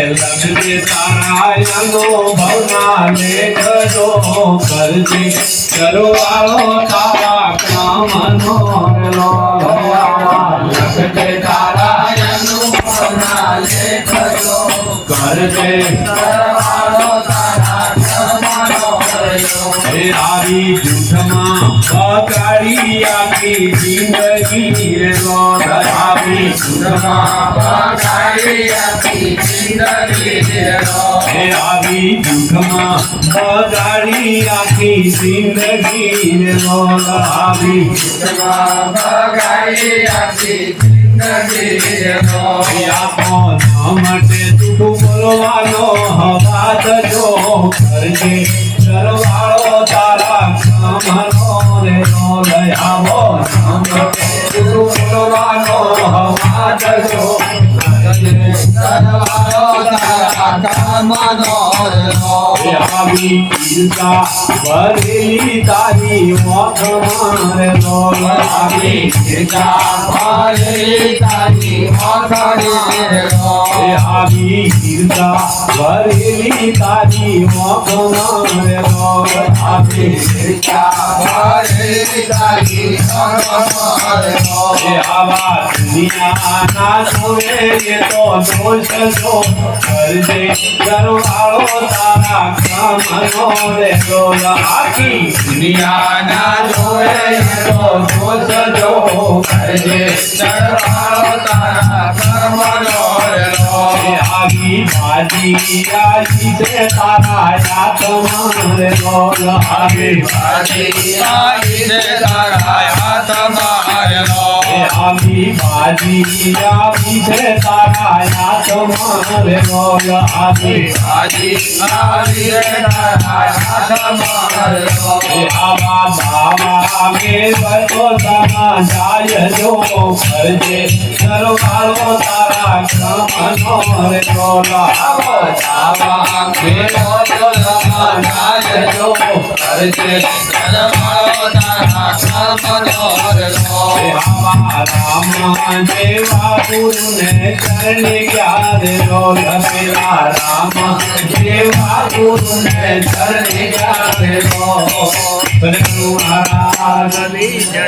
લક્ષ્મી તારાયણો ભવના લેખજો કરજે ચરવાળો તારા કામનો લક્ષ્મી તારાયણો ભવના લેખજો કરજે ચરવાળો તારા કામનો આવી જૂઠમાં બગાડી આખી જિંદગી આવી જૂઠમાં બગાડી આખી જિંદગી આવી જૂઠમાં બગાડી આખી જિંદગી આવી જૂઠમાં બગાડી આખી જિંદગી આપો માટે જૂઠું બોલવાનો હવા જો કરજે ચરવાળો તારા કામનો રે નો લયાવો જૂઠું બોલવાનો હવા જો ચરવાળો તારા કામનો રે આવી ઈર્ષા ભરેલી તારી મોખમાં રે નો આવી ઈર્ષા ભરેલી તારી મોખમાં રે આવી ઈર્ષા ભરેલી તારી મોખમાં રે આવી ઈર્ષા ભરેલી તારી મોખમાં રે આવા દુનિયાના જોવે એ તો દોષ જો કરજે ચરવાળો તારા કામનો રે આખી દુનિયાના જોવે એ તો દોષ જો કરજે ચરવાળો તારા કામનો રે આવી ભાજી આજી છે તારા હાથમાં રે આવી ભાજી આજી છે તારા હાથમાં રે આવી ભાજી આવી છે તારા હાથમાં રે આવી ભાજી આવી છે તારા હાથમાં રે આવા બાવા મે બતો તારા જાય જો કરજે ચરવાળો તારા કામનો રે આવો જાવા મે બતો તારા જાય જો કરજે ચરવાળો તારા કામનો રે રામ દેવા ગુરુને ચરણે ગયા રે પેલા રામ દેવા ગુરુને ચરણે ગયા રે કરુણાની જય